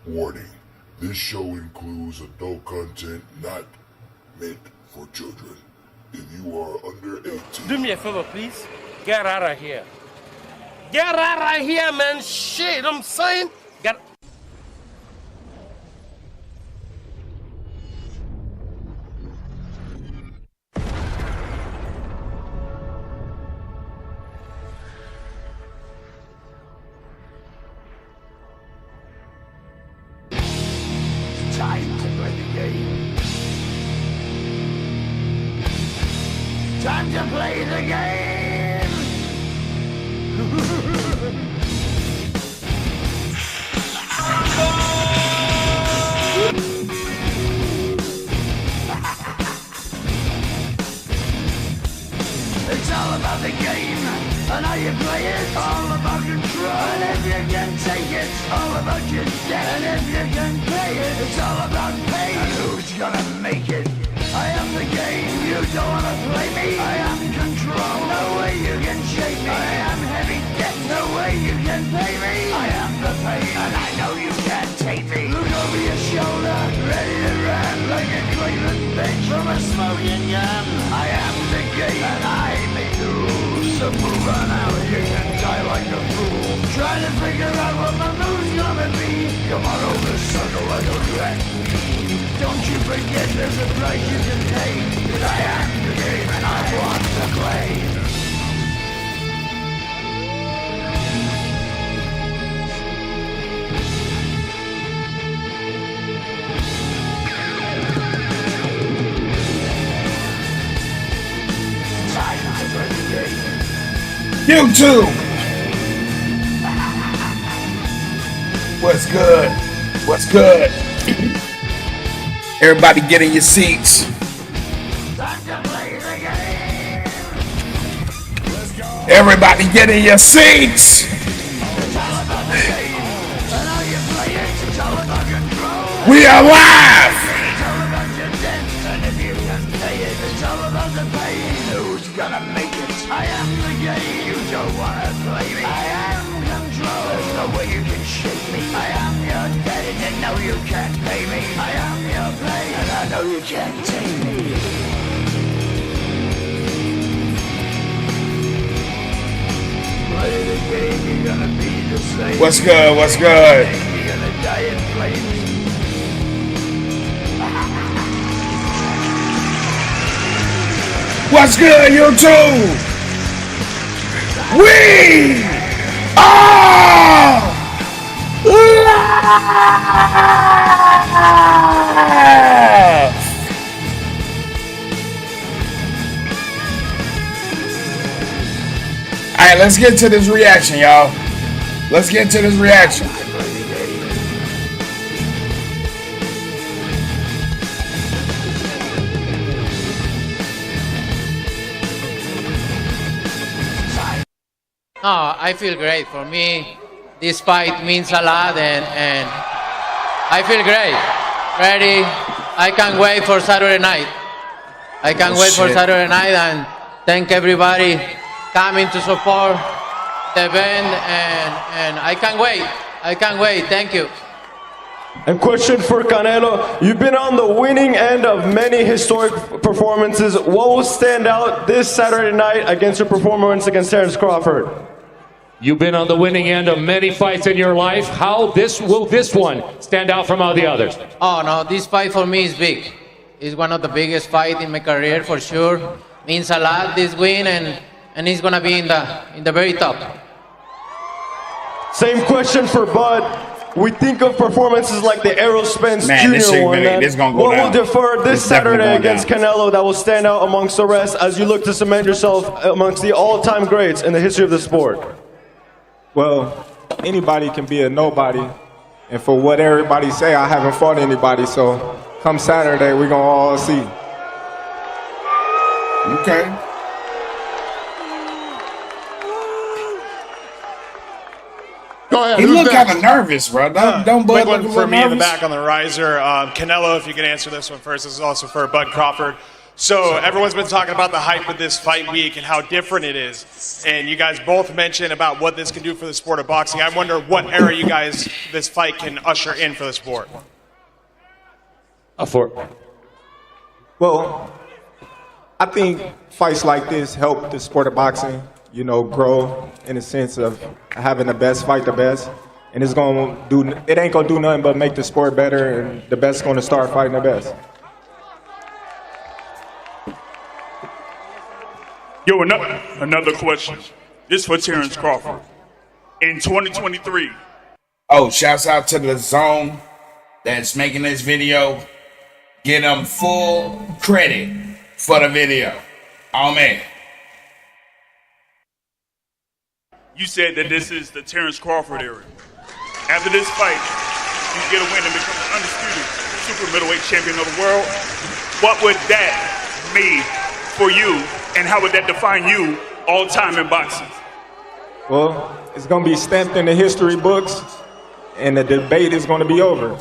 Warning, this show includes adult content not meant for children. If you are under 18... Do me a favor, please. Get out of here. Get out of here, man. Shit, I'm saying. Get... Time to play the game. Time to play the game. It's all about the game and how you play it. All about control, and if you can take it, all about your debt. And if you can pay it, it's all about pain. And who's gonna make it? I am the game, you don't wanna play me. I am control, no way you can shake me. I am heavy debt, no way you can pay me. I am the pain, and I know you can't take me. Look over your shoulder, ready to run like a Cleveland bench from a smoking gun. I am the game, and I may lose. So move on out, you can die like a fool. Trying to figure out what my move's gonna be. Come on over, circle like a rat. Don't you forget there's a price you can pay. 'Cause I am the game and I want to play. Time to play the game. YouTube! What's good? What's good? Everybody get in your seats. Time to play the game. Let's go. Everybody get in your seats. It's all about the game. And how you play it, it's all about control. We are live. It's all about your debt. And if you can pay it, it's all about the pain. Who's gonna make it? I am the game. You don't wanna play me. I am control. There's no way you can shake me. I am your debt, and you know you can't pay me. I am your pain, and I know you can't take me. Play the game, you're gonna be the same. What's good? What's good? You're gonna die in flames. What's good, YouTube? We are live. All right, let's get to this reaction, y'all. Let's get to this reaction. Oh, I feel great. For me, this fight means a lot, and I feel great. Ready? I can't wait for Saturday night. I can't wait for Saturday night, and thank everybody coming to support the event, and I can't wait. I can't wait. Thank you. And question for Canelo, you've been on the winning end of many historic performances. What will stand out this Saturday night against your performance against Terence Crawford? You've been on the winning end of many fights in your life. How will this one stand out from all the others? Oh no, this fight for me is big. It's one of the biggest fights in my career for sure. Means a lot, this win, and it's gonna be in the very top. Same question for Bud. We think of performances like the Errol Spence Jr. one. What will differ this Saturday against Canelo that will stand out amongst the rest as you look to cement yourself amongst the all-time greats in the history of the sport? Well, anybody can be a nobody. And for what everybody say, I haven't fought anybody. So come Saturday, we're going to all see. Okay. Go ahead. He looked kind of nervous, bro. Don't Bud one look for me in the nervous? back on the riser. Canelo, if you can answer this one first. This is also for Bud Crawford. So everyone's been talking about the hype of this fight week and how different it is. And you guys both mentioned about what this can do for the sport of boxing. I wonder what era you guys, this fight can usher in for the sport. Well, I think fights like this help the sport of boxing, you know, grow in the sense of having the best fight the best. And it ain't gonna do nothing but make the sport better, and the best gonna start fighting the best. Yo, another question. This for Terrence Crawford. In 2023. Oh, shouts out to the Zone that's making this video. Get them full credit for the video. Oh, man. You said that this is the Terrence Crawford era. After this fight, you get a win and become the undisputed super middleweight champion of the world. What would that mean for you, and how would that define you all time in boxing? Well, it's going to be stamped in the history books, and the debate is going to be over.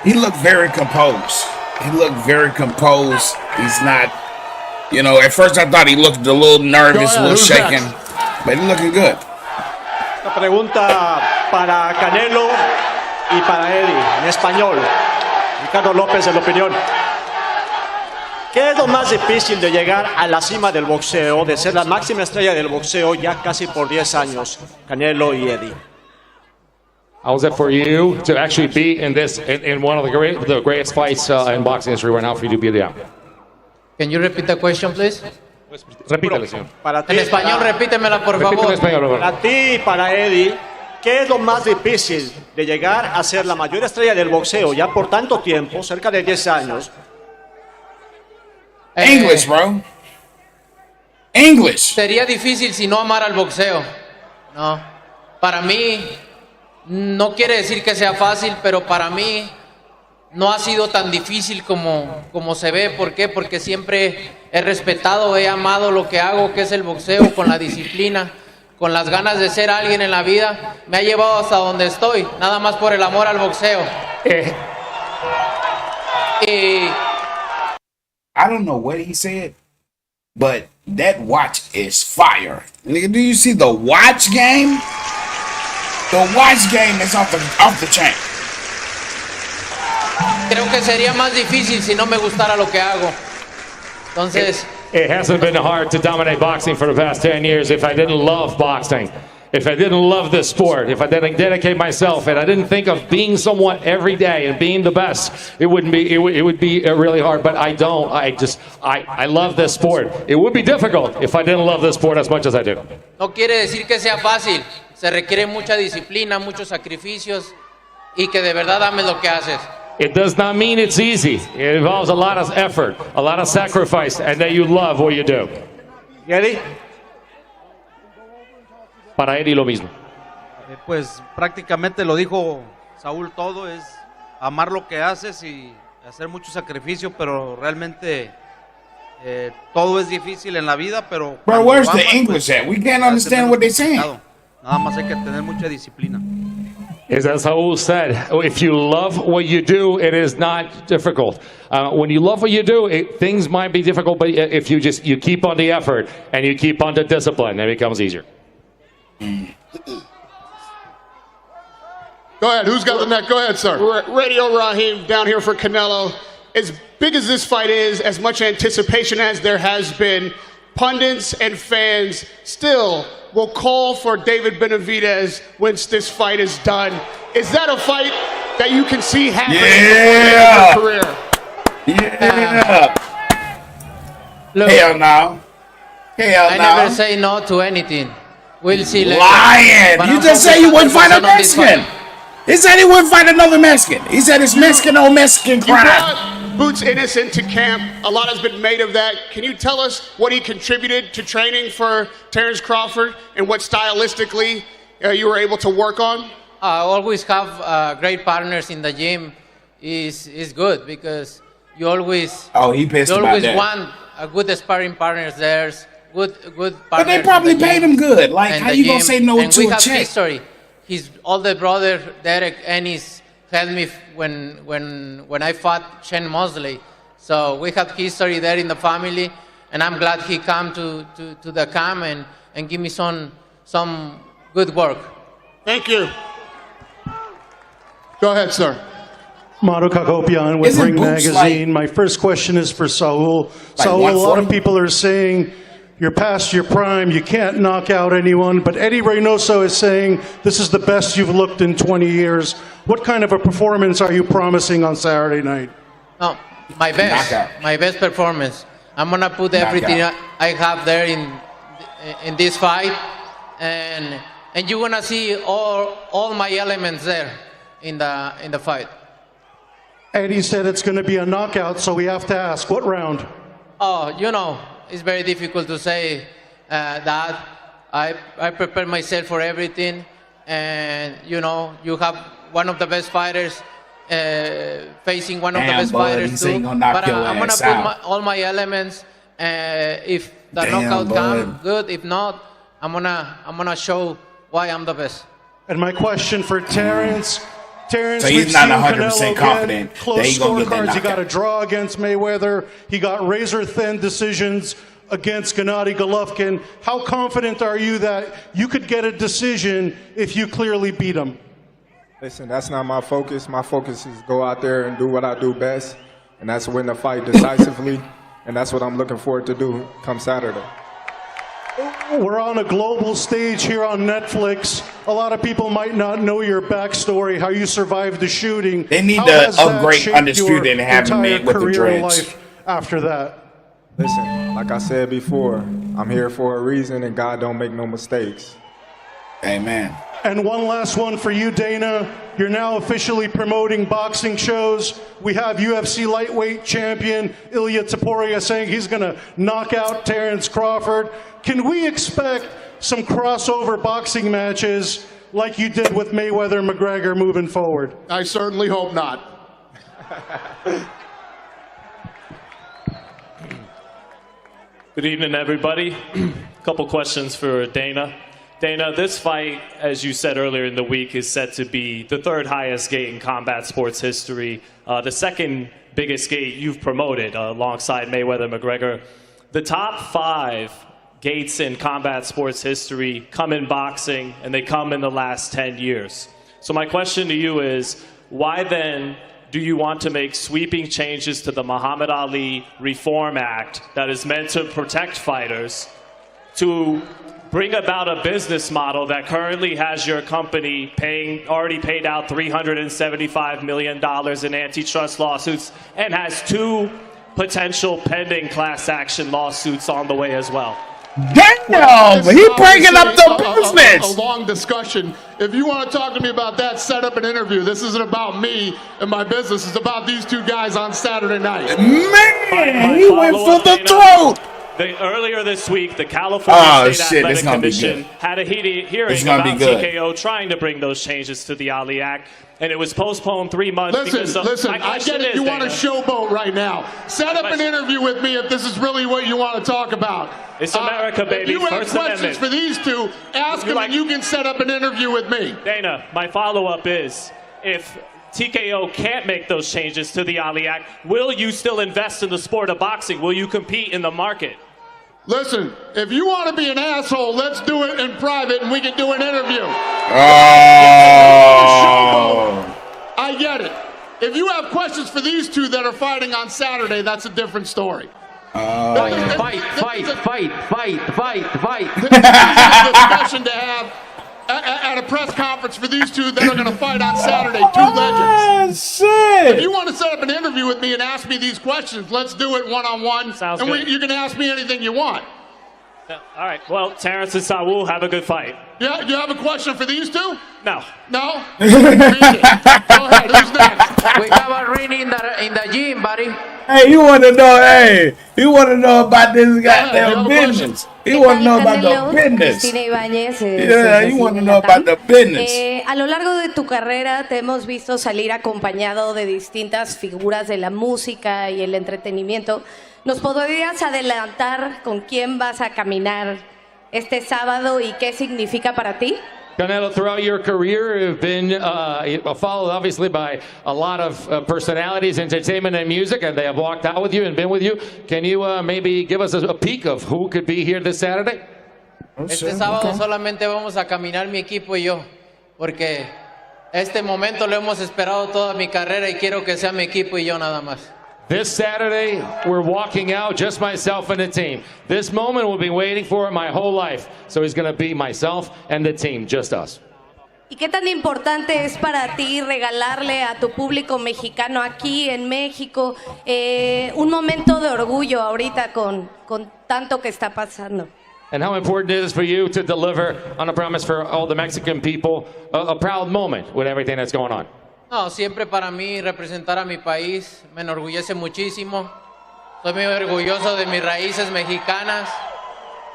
He looked very composed. He's not, you know, at first I thought he looked a little nervous, a little shaken, but he's looking good. Esta pregunta para Canelo y para Eddie, en español. Ricardo López, de la opinión. ¿Qué es lo más difícil de llegar a la cima del boxeo, de ser la máxima estrella del boxeo ya casi por 10 años, Canelo y Eddie? How is it for you to actually be in this, in one of the greatest fights in boxing history right now for you to be there? Can you repeat the question, please? Repítale, señor. Para ti, En español, repítemela, por favor. En español, por favor. Para ti y para Eddie, ¿qué es lo más difícil de llegar a ser la mayor estrella del boxeo ya por tanto tiempo, cerca de 10 años? English, bro. English. Sería difícil si no amara el boxeo. No. Para mí, no quiere decir que sea fácil, pero para mí no ha sido tan difícil como se ve. ¿Por qué? Porque siempre he respetado, he amado lo que hago, que es el boxeo, con la disciplina, con las ganas de ser alguien en la vida. Me ha llevado hasta donde estoy, nada más por el amor al boxeo. I don't know what he said, but that watch is fire. Nigga, do you see the watch game? The watch game is off the chain. Creo que sería más difícil si no me gustara lo que hago. Entonces, It hasn't been hard to dominate boxing for the past 10 years if I didn't love boxing. If I didn't love this sport, if I didn't dedicate myself, and I didn't think of being someone every day and being the best, it would be really hard. But I don't. I love this sport. It would be difficult if I didn't love this sport as much as I do. no quiere decir que sea fácil. Se requiere mucha disciplina, muchos sacrificios y que de verdad ames lo que haces. It does not mean it's easy. It involves a lot of effort, a lot of sacrifice, and that you love what you do. Eddie? Para Eddie lo mismo. Pues prácticamente lo dijo Saúl todo, es amar lo que haces y hacer mucho sacrificio, pero realmente todo es difícil en la vida, pero... Bro, where's the English at? We can't understand what they're saying. Nada más hay que tener mucha disciplina. As Saul said, if you love what you do, it is not difficult. When you love what you do, things might be difficult, but if you keep on the effort and you keep on the discipline, it becomes easier. Go ahead. Who's got the neck? Go ahead, sir. Radio Raheem down here for Canelo. As big as this fight is, as much anticipation as there has been, pundits and fans still will call for David Benavidez once this fight is done. Is that a fight that you can see happening before the end of your career? Yeah. Look, Hell no. Hell I no. never say no to anything. We'll see later. Lying. But You I'm just said you wouldn't fight a 100% on this Mexican. fight. He said he wouldn't fight another Mexican. He said it's Mexican on Mexican You crime. brought Boots Innocent to camp. A lot has been made of that. Can you tell us what he contributed to training for Terrence Crawford and what stylistically you were able to work on? I always have great partners in the gym. Is good because you always he pissed you about always that. want a good sparring partners there. Good partners. But they probably in the paid gym him good. Like, and how the you gonna gym. say no and to we a have check? history. His older brother Derek Ennis helped me when I fought Shane Mosley. So we have history there in the family, and I'm glad he come to the camp and give me some good work. Thank you. Go ahead, sir. Maru Kakopian with Ring Magazine. My first question is for Saul. Saul, a lot of people are saying you're past your prime, you can't knock out anyone, but Eddie Reynoso is saying this is the best you've looked in 20 years. What kind of a performance are you promising on Saturday night? No, my best performance. I'm gonna put everything I have there in this fight, and you're gonna see all my elements there in the fight. Eddie said it's going to be a knockout, so we have to ask, what round? Oh, you know, it's very difficult to say that. I prepare myself for everything, and you know, you have one of the best fighters facing one of the best fighters too. But I'm gonna put all my elements. If the knockout comes, good. If not, I'm gonna show why I'm the best. And my question for Terrence. Terrence, so he's not 100% confident that he's going to get that knockout. He got a draw against Mayweather. He got razor-thin decisions against Gennady Golovkin. How confident are you that you could get a decision if you clearly beat him? Listen, that's not my focus. My focus is go out there and do what I do best, and that's win the fight decisively, and that's what I'm looking forward to do come Saturday. We're on a global stage here on Netflix. A lot of people might not know your backstory, how you survived the shooting. They need to upgrade Undisputed and have him made with the dreads. After that. Listen, like I said before, I'm here for a reason, and God don't make no mistakes. Amen. And one last one for you, Dana. You're now officially promoting boxing shows. We have UFC lightweight champion Ilya Topuria saying he's going to knock out Terrence Crawford. Can we expect some crossover boxing matches like you did with Mayweather-McGregor moving forward? I certainly hope not. Good evening, everybody. A couple questions for Dana. Dana, this fight, as you said earlier in the week, is set to be the third highest gate in combat sports history, the second biggest gate you've promoted alongside Mayweather-McGregor. The top 5 gates in combat sports history come in boxing, and they come in the last 10 years. So my question to you is, why then do you want to make sweeping changes to the Muhammad Ali Reform Act that is meant to protect fighters to bring about a business model that currently has your company already paid out $375 million in antitrust lawsuits and has 2 potential pending class action lawsuits on the way as well? Damn, he bringing up the business. A long discussion. If you want to talk to me about that, set up an interview. This isn't about me and my business. It's about these 2 guys on Saturday night. Man, he went for the throat. Earlier this week, the California State Athletic Commission had a hearing about TKO trying to bring those changes to the Ali Act, and it was postponed 3 months. Listen, I get it. You want to showboat right now. Set up an interview with me if this is really what you want to talk about. It's America, baby. If you have First questions Amendment. for these 2, ask them and you can set up an interview with me. Dana, my follow-up is, if TKO can't make those changes to the Ali Act, will you still invest in the sport of boxing? Will you compete in the market? Listen, if you want to be an asshole, let's do it in private and we can do an interview. I get it. If you have questions for these 2 that are fighting on Saturday, that's a different story. Fight. This is a discussion to have at a press conference for these 2 that are going to fight on Saturday, 2 legends. If you want to set up an interview with me and ask me these questions, let's do it one-on-one. Sounds and good. You can ask me anything you want. All right. Well, Terrence and Saul, have a good fight. Yeah, you have a question for these 2? No. No? Go ahead. Who's next? We have a ring in the gym, buddy. Hey, you want to know about this goddamn business. You want to know about the business. Cristina Ibáñez, Yeah, you want to know about the business. A lo largo de tu carrera te hemos visto salir acompañado de distintas figuras de la música y el entretenimiento. ¿Nos podrías adelantar con quién vas a caminar este sábado y qué significa para ti? Canelo, throughout your career, you've been followed obviously by a lot of personalities, entertainment and music, and they have walked out with you and been with you. Can you maybe give us a peek of who could be here this Saturday? Este sábado solamente vamos a caminar mi equipo y yo, porque este momento lo hemos esperado toda mi carrera y quiero que sea mi equipo y yo nada más. This Saturday, we're walking out, just myself and the team. This moment we've been waiting for my whole life. So it's going to be myself and the team, just us. ¿Y qué tan importante es para ti regalarle a tu público mexicano aquí en México un momento de orgullo ahorita con tanto que está pasando? And how important it is for you to deliver on a promise for all the Mexican people, a proud moment with everything that's going on. No, siempre para mí representar a mi país me enorgullece muchísimo. Soy muy orgulloso de mis raíces mexicanas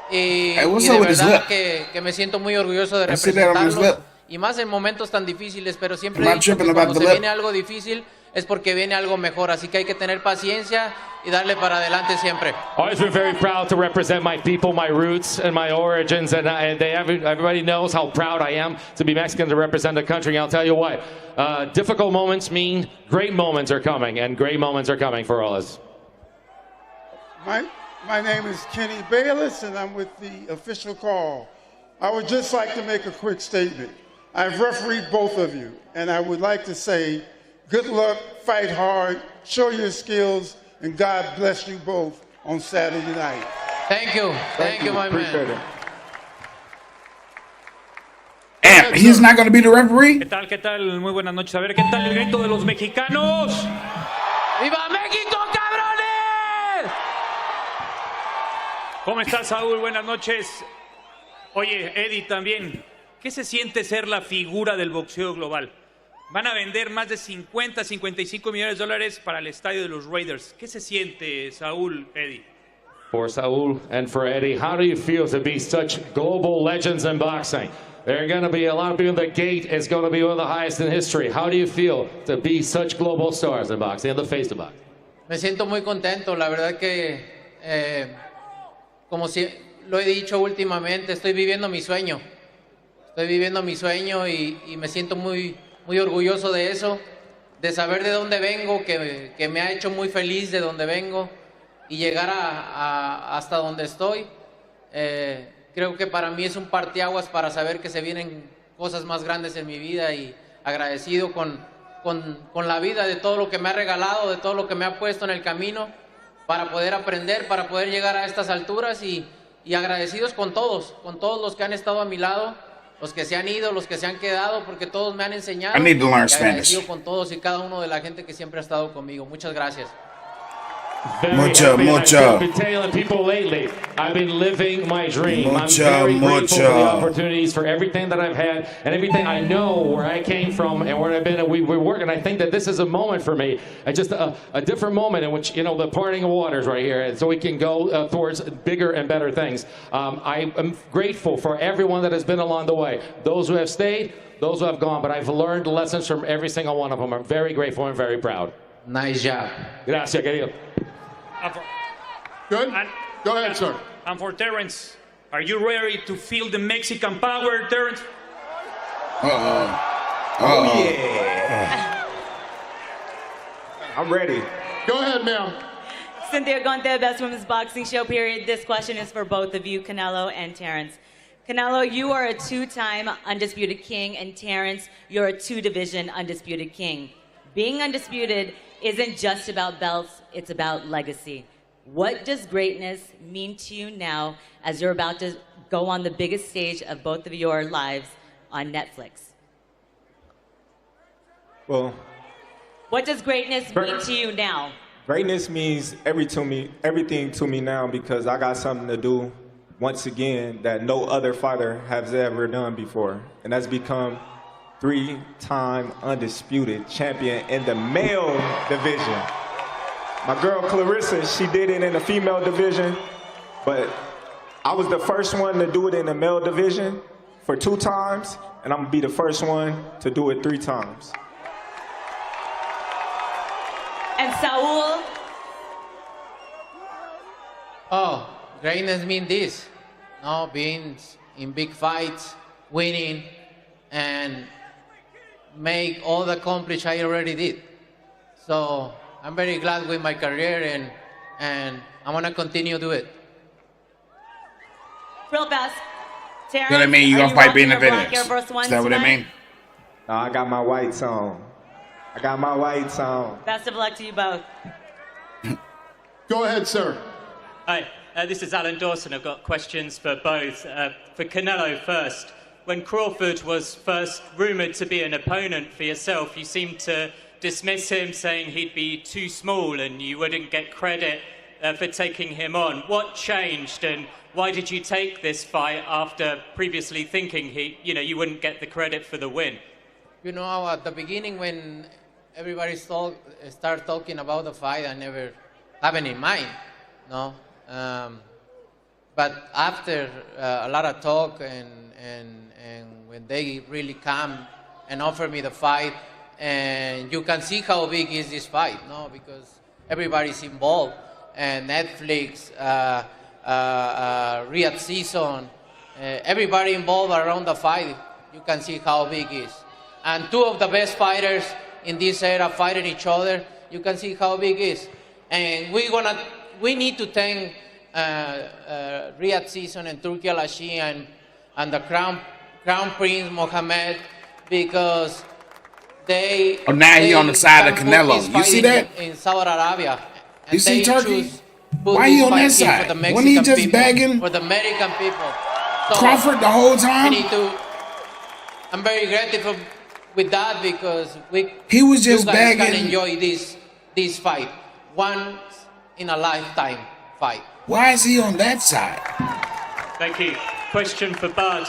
y de verdad que me siento muy orgulloso de representarlos. Y más en momentos tan difíciles, pero siempre he dicho que cuando se viene algo difícil es porque viene algo mejor. Así que hay que tener paciencia y darle para adelante siempre. Always been very proud to represent my people, my roots, and my origins, and everybody knows how proud I am to be Mexican, to represent the country. And I'll tell you what, difficult moments mean great moments are coming, and great moments are coming for all of us. My name is Kenny Bayless, and I'm with the official call. I would just like to make a quick statement. I've refereed both of you, and I would like to say, good luck, fight hard, show your skills, and God bless you both on Saturday night. Thank you. Thank you, my man. And he's not going to be the referee? ¿Qué tal? ¿Qué tal? Muy buenas noches. A ver, ¿qué tal el grito de los mexicanos? ¡Viva México, cabrones! ¿Cómo estás, Saúl? Buenas noches. Oye, Eddie, también, ¿qué se siente ser la figura del boxeo global? Van a vender más de 50, 55 millones de dólares para el estadio de los Raiders. ¿Qué se siente, Saúl, Eddie? For Saúl and for Eddie, how do you feel to be such global legends in boxing? There are going to be a lot of people. The gate is going to be one of the highest in history. How do you feel to be such global stars in boxing, in the face of boxing? Me siento muy contento. La verdad que, como si lo he dicho últimamente, estoy viviendo mi sueño. Estoy viviendo mi sueño y me siento muy orgulloso de eso, de saber de dónde vengo, que me ha hecho muy feliz de dónde vengo y llegar hasta donde estoy. Creo que para mí es un parteaguas para saber que se vienen cosas más grandes en mi vida y agradecido con la vida, de todo lo que me ha regalado, de todo lo que me ha puesto en el camino para poder aprender, para poder llegar a estas alturas y agradecidos con todos los que han estado a mi lado, los que se han ido, los que se han quedado, porque todos me han enseñado. I need to learn Agradecido Spanish. con todos y cada uno de la gente que siempre ha estado conmigo. Muchas gracias. Mucho. I've been telling people lately, I've been living my dream. I'm very grateful for the opportunities, for everything that I've had, and everything I know where I came from and where I've been. And we're working. I think that this is a moment for me, just a different moment in which, the parting of waters right here, and so we can go towards bigger and better things. I am grateful for everyone that has been along the way. Those who have stayed, those who have gone, but I've learned lessons from every single one of them. I'm very grateful and very proud. Nice job. Gracias, querido. Good? Go ahead, sir. And for Terrence, are you ready to feel the Mexican power, Terrence? Oh, yeah. I'm ready. Go ahead, ma'am. Cynthia Gonte, Best Women's Boxing Show, period. This question is for both of you, Canelo and Terrence. Canelo, you are a two-time undisputed king, and Terrence, you're a two-division undisputed king. Being undisputed isn't just about belts, it's about legacy. What does greatness mean to you now as you're about to go on the biggest stage of both of your lives on Netflix? Well, what does greatness mean to you now? Greatness means everything to me now because I got something to do once again that no other fighter has ever done before, and that's become three-time undisputed champion in the male division. My girl Clarissa, she did it in the female division, but I was the first one to do it in the male division for 2 times, and I'm gonna be the first one to do it 3 times. And Saul? Oh, greatness means this. No, being in big fights, winning, and make all the accomplish I already did. So I'm very glad with my career, and I want to continue to do it. Real fast. Terrence, What I mean, you are gonna fight being rocking the your black village? Air Force Ones Is that what I tonight? mean? No, I got my whites on. I got my whites on. Best of luck to you both. Go ahead, sir. Hi, this is Alan Dawson. I've got questions for both. For Canelo first. When Crawford was first rumoured to be an opponent for yourself, you seemed to dismiss him, saying he'd be too small and you wouldn't get credit for taking him on. What changed, and why did you take this fight after previously thinking you wouldn't get the credit for the win? You know, at the beginning when everybody start talking about the fight, I never have it in mind, no. But after a lot of talk and when they really come and offer me the fight, and you can see how big is this fight, no, because everybody's involved, and Netflix, Riyadh season, everybody involved around the fight. You can see how big it is, and two of the best fighters in this era fighting each other. You can see how big it is, and we need to thank Riyadh season and Turki Al-Ashi and the Crown Prince Mohammed, because they. Oh, now he on the side of Canelo. You see that? In Saudi Arabia. And You see they Turkey? put Why this he on fight that in side? for the Wasn't he Mexican just people, begging for the American people? So Crawford the whole time? I'm very grateful with that, because He was just you guys can begging. enjoy this fight, once in a lifetime fight. Why is he on that side? Thank you. Question for Bud.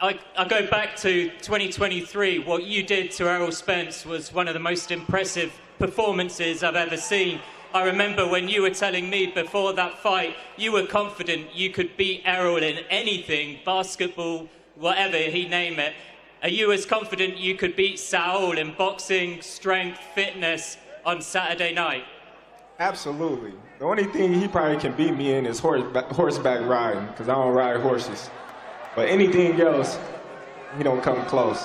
I go back to 2023. What you did to Errol Spence was one of the most impressive performances I've ever seen. I remember when you were telling me before that fight, you were confident you could beat Errol in anything, basketball, whatever he name it. Are you as confident you could beat Saul in boxing, strength, fitness on Saturday night? Absolutely. The only thing he probably can beat me in is horseback riding, because I don't ride horses. But anything else, he don't come close.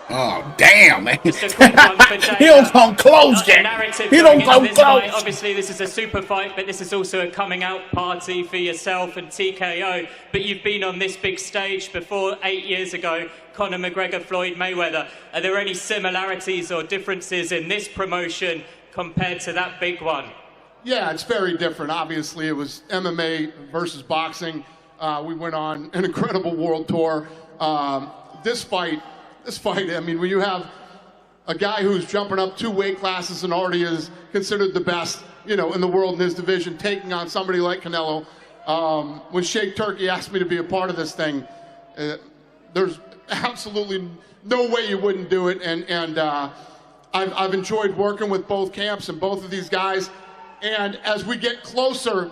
Oh, damn, man. He don't come close, Jack. He don't come close. Obviously, this is a super fight, but this is also a coming out party for yourself and TKO. But you've been on this big stage before 8 years ago, Conor McGregor, Floyd Mayweather. Are there any similarities or differences in this promotion compared to that big one? Yeah, it's very different. Obviously, it was MMA versus boxing. We went on an incredible world tour. This fight, I mean, when you have a guy who's jumping up 2 weight classes and already is considered the best, in the world in his division, taking on somebody like Canelo. When Sheikh Turkey asked me to be a part of this thing, there's absolutely no way you wouldn't do it. And I've enjoyed working with both camps and both of these guys. And as we get closer,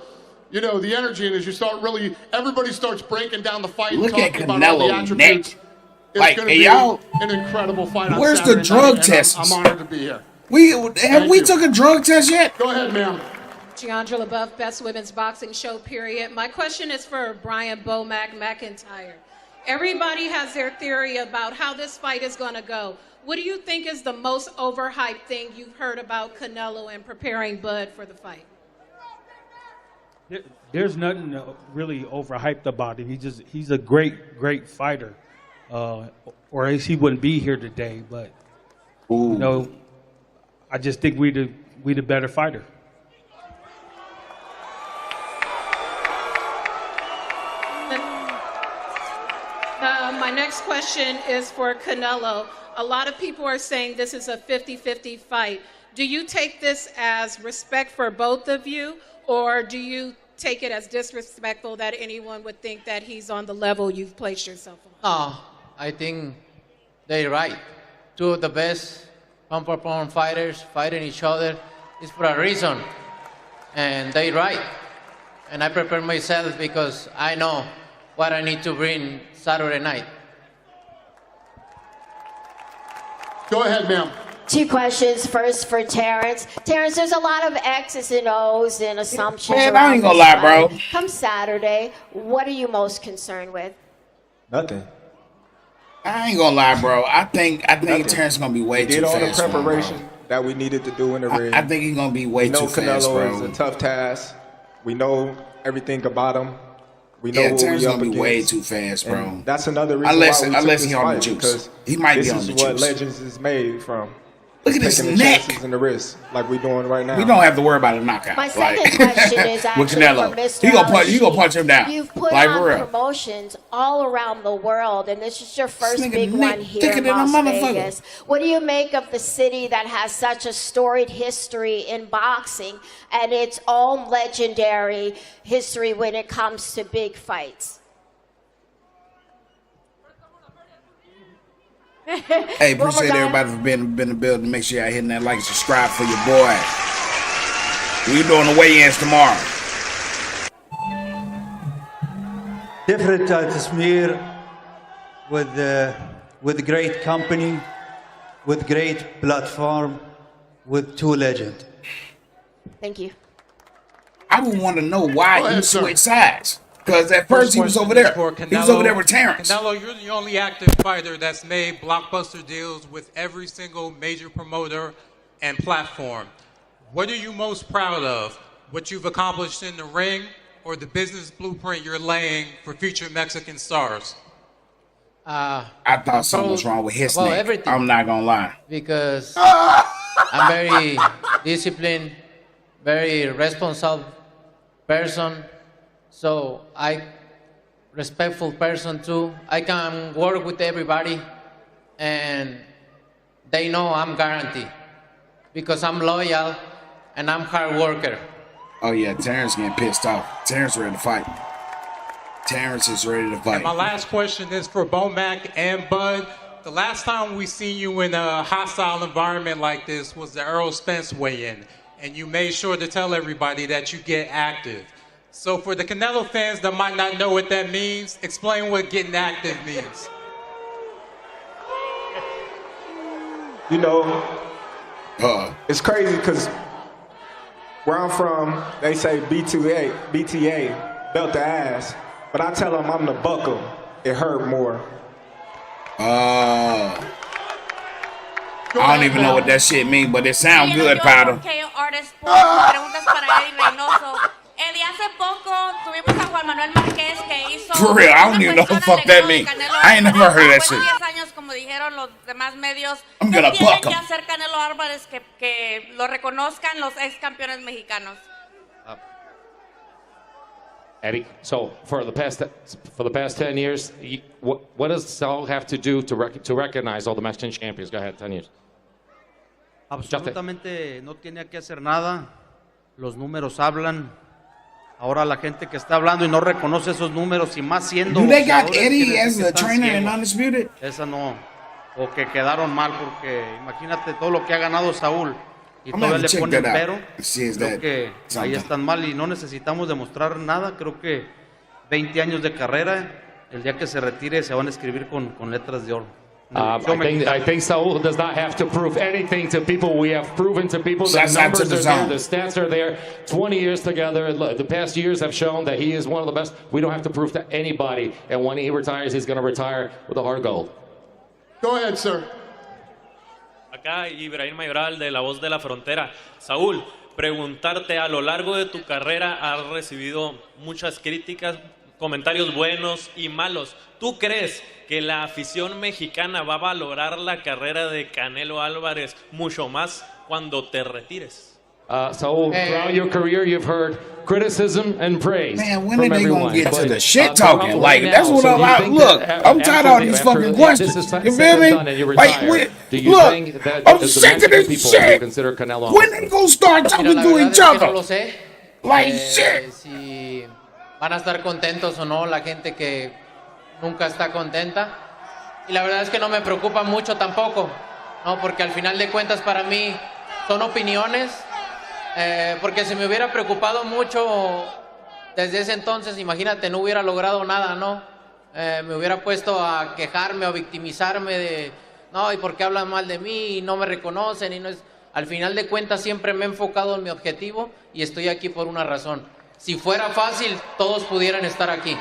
the energy, and as you start really, everybody starts breaking down the fight and Look at talking about all the Canelo's attributes. neck. It's Like, going to hey, be y'all, an incredible fight on where's the Saturday drug night, and tests? I'm honored to be here. Have we took a drug test yet? Go ahead, ma'am. Giandra LaBeouf, Best Women's Boxing Show, period. My question is for Brian Bomac McIntyre. Everybody has their theory about how this fight is going to go. What do you think is the most overhyped thing you've heard about Canelo and preparing Bud for the fight? There's nothing really overhyped about him. He's a great fighter, or else he wouldn't be here today. But I just think we the better fighter. My next question is for Canelo. A lot of people are saying this is a 50-50 fight. Do you take this as respect for both of you, or do you take it as disrespectful that anyone would think that he's on the level you've placed yourself on? No, I think they're right. Two of the best pound-for-pound fighters fighting each other is for a reason, and they're right. And I prepare myself because I know what I need to bring Saturday night. Go ahead, ma'am. 2 questions. First for Terrence. Terrence, there's a lot of X's and O's and assumptions. Man, I ain't gonna lie, bro. Come Saturday, what are you most concerned with? Nothing. I ain't gonna lie, bro. I think Terrence gonna be way too fast. Did all the preparation that we needed to do in the ring. I think he's gonna be way too fast, bro. Canelo is a tough task. We know everything about him. We know what Terrence we gonna up be way against. too fast, bro. And that's another reason unless why we took he this on the fight, juice, because he might be this on is the what juice. Legends is made from. Look at his Taking the neck. chances in the wrist, like we're doing right now. We don't have to worry about a knockout. My second question is with actually Canelo. for Mr. He gonna punch him down. You've put like on for real. promotions all around the world, and this is your first nigga big Nick one here thicker in than a Las motherfucker. Vegas. What do you make of the city that has such a storied history in boxing and its own legendary history when it comes to big fights? Hey, appreciate everybody for being in the building. Make sure y'all hitting that like and subscribe for your boy. We doing the weigh-ins tomorrow. Different atmosphere with great company, with great platform, with two legends. Thank you. I would want to know why Go you ahead, sir. switched sides. Because at first he was over there. He was over there with Terrence. Canelo, you're the only active fighter that's made blockbuster deals with every single major promoter and platform. What are you most proud of? What you've accomplished in the ring or the business blueprint you're laying for future Mexican stars? I thought something was wrong with his well, neck. everything. I'm not going to lie. Because I'm very disciplined, very responsible person. So respectful person too. I can work with everybody and they know I'm guaranteed because I'm loyal and I'm hard worker. Oh yeah, Terrence getting pissed off. Terrence ready to fight. Terrence is ready to fight. And my last question is for Bomac and Bud. The last time we seen you in a hostile environment like this was the Errol Spence weigh-in, and you made sure to tell everybody that you get active. So for the Canelo fans that might not know what that means, explain what getting active means. You know, it's crazy because where I'm from, they say BTA, belt the ass. But I tell them I'm the buckle. It hurt more. I don't even know what that shit mean, but it sound good, Powder. Y hace poco tuvimos a Juan Manuel Márquez que hizo. For real, I don't even know what the fuck that mean. I ain't never heard of that shit. 10 años, como dijeron los demás medios. I'm gonna ¿Qué tiene buck que 'em. hacer Canelo Álvarez que lo reconozcan los ex campeones mexicanos? Eddie, so for the past 10 years, what does Saul have to do to recognize all the Mexican champions? Go ahead, 10 years. Absolutamente no tiene que hacer nada. Los números hablan. Ahora la gente que está hablando y no reconoce esos números y más siendo. Do they got boxeadores, Eddie quiere as decir the que están trainer in ciegos. Undisputed? Esa no. O que quedaron mal porque imagínate todo lo que ha ganado Saúl y I'm gonna todavía have to le check ponen that out. pero. See, is Creo that que ahí something? están mal y no necesitamos demostrar nada. Creo que 20 años de carrera, el día que se retire se van a escribir con letras de oro. I think Saul does not have to prove anything to people. We have proven to people that Shouts out to numbers the are there, zone. the stats are there. 20 years together. The past years have shown that he is one of the best. We don't have to prove to anybody. And when he retires, he's going to retire with a hard gold. Go ahead, sir. Acá Ibrahim Mayoral de La Voz de la Frontera. Saúl, preguntarte, a lo largo de tu carrera has recibido muchas críticas, comentarios buenos y malos. ¿Tú crees que la afición mexicana va a valorar la carrera de Canelo Álvarez mucho más cuando te retires? So throughout your career, you've heard criticism and praise. Man, when from are they everyone. gonna get to But, the shit throughout talking? right Like, now, that's what so do you I'm think look, that I'm tired of all after these this fucking is questions. said You and feel me? done and you Like, retire, do you look, think that I'm the sick of Mexican this people shit. will consider Canelo When they gonna start talking Mira, la to verdad each es que no lo other? sé. Like shit. Si van a estar contentos o no la gente que nunca está contenta. Y la verdad es que no me preocupa mucho tampoco, ¿no? Porque al final de cuentas para mí son opiniones. Porque si me hubiera preocupado mucho desde ese entonces, imagínate, no hubiera logrado nada, ¿no? Me hubiera puesto a quejarme o victimizarme de, no, ¿y por qué hablan mal de mí? Y no me reconocen y no es... Al final de cuentas siempre me he enfocado en mi objetivo y estoy aquí por una razón. Si fuera fácil, todos pudieran estar aquí.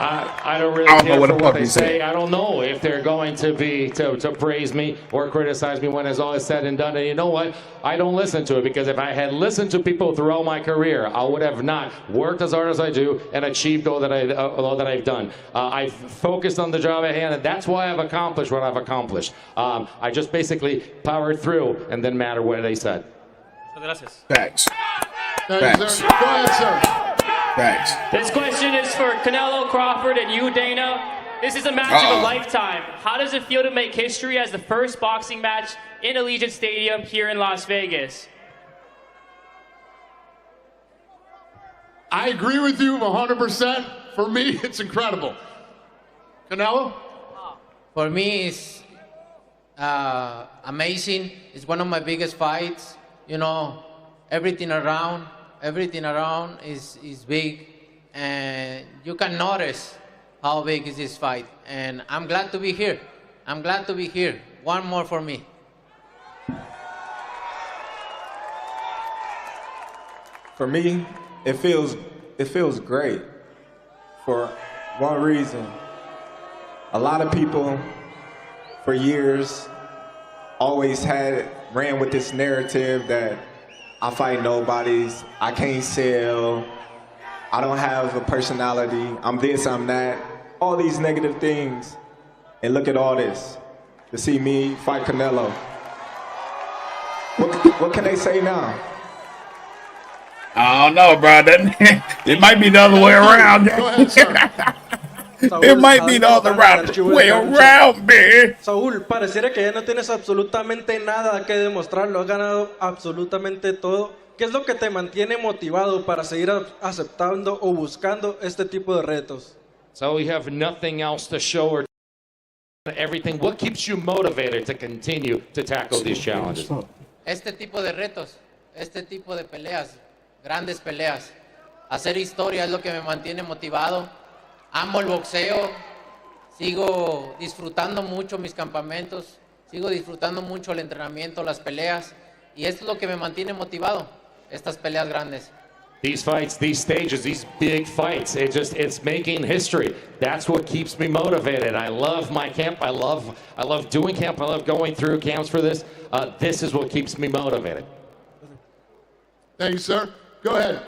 I don't really I don't know care what for the what fuck they he say. said. I don't know if they're going to be to praise me or criticize me when it's all said and done. And you know what? I don't listen to it, because if I had listened to people throughout my career, I would have not worked as hard as I do and achieved all that I've done. I've focused on the job at hand, and that's why I've accomplished what I've accomplished. I just basically powered through and didn't matter what they said. Gracias. Thanks. Thank you, sir. Go ahead, sir. Thanks. This question is for Canelo, Crawford, and you, Dana. This is a match of a lifetime. How does it feel to make history as the first boxing match in Allegiant Stadium here in Las Vegas? I agree with you 100%. For me, it's incredible. Canelo? For me, it's amazing. It's one of my biggest fights. You know, everything around is big, and you can notice how big is this fight. And I'm glad to be here. I'm glad to be here. One more for me. For me, it feels great for one reason. A lot of people for years always ran with this narrative that I fight nobodies, I can't sell, I don't have a personality, I'm this, I'm that, all these negative things. And look at all this, to see me fight Canelo. What can they say now? I don't know, bro. It might be the other way around. Go ahead, sir. It might be the other way around, man. Saúl, pareciera que ya no tienes absolutamente nada que demostrar, lo has ganado absolutamente todo. ¿Qué es lo que te mantiene motivado para seguir aceptando o buscando este tipo de retos? So we have nothing else to show or everything. What keeps you motivated to continue to tackle these challenges? Este tipo de retos, este tipo de peleas, grandes peleas, hacer historia es lo que me mantiene motivado. Amo el boxeo, sigo disfrutando mucho mis campamentos, sigo disfrutando mucho el entrenamiento, las peleas, y esto es lo que me mantiene motivado, estas peleas grandes. These fights, these stages, these big fights, it's making history. That's what keeps me motivated. I love my camp. I love doing camp. I love going through camps for this. This is what keeps me motivated. Thank you, sir. Go ahead.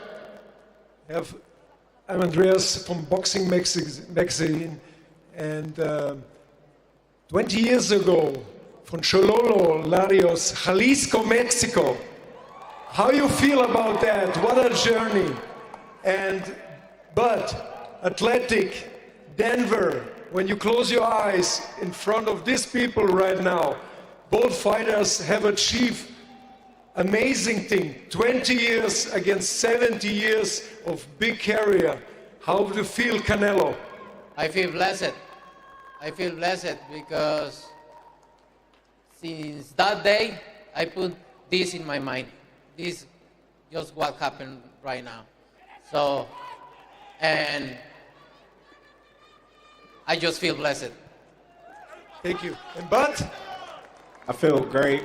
I'm Andreas from Boxing Magazine, and 20 years ago, from Chololo, Larios, Jalisco, Mexico. How you feel about that? What a journey. But Athletic, Denver, when you close your eyes in front of these people right now, both fighters have achieved amazing thing. 20 years against 70 years of big career. How do you feel, Canelo? I feel blessed. I feel blessed because since that day, I put this in my mind. This just what happened right now. So, and I just feel blessed. Thank you. And but? I feel great.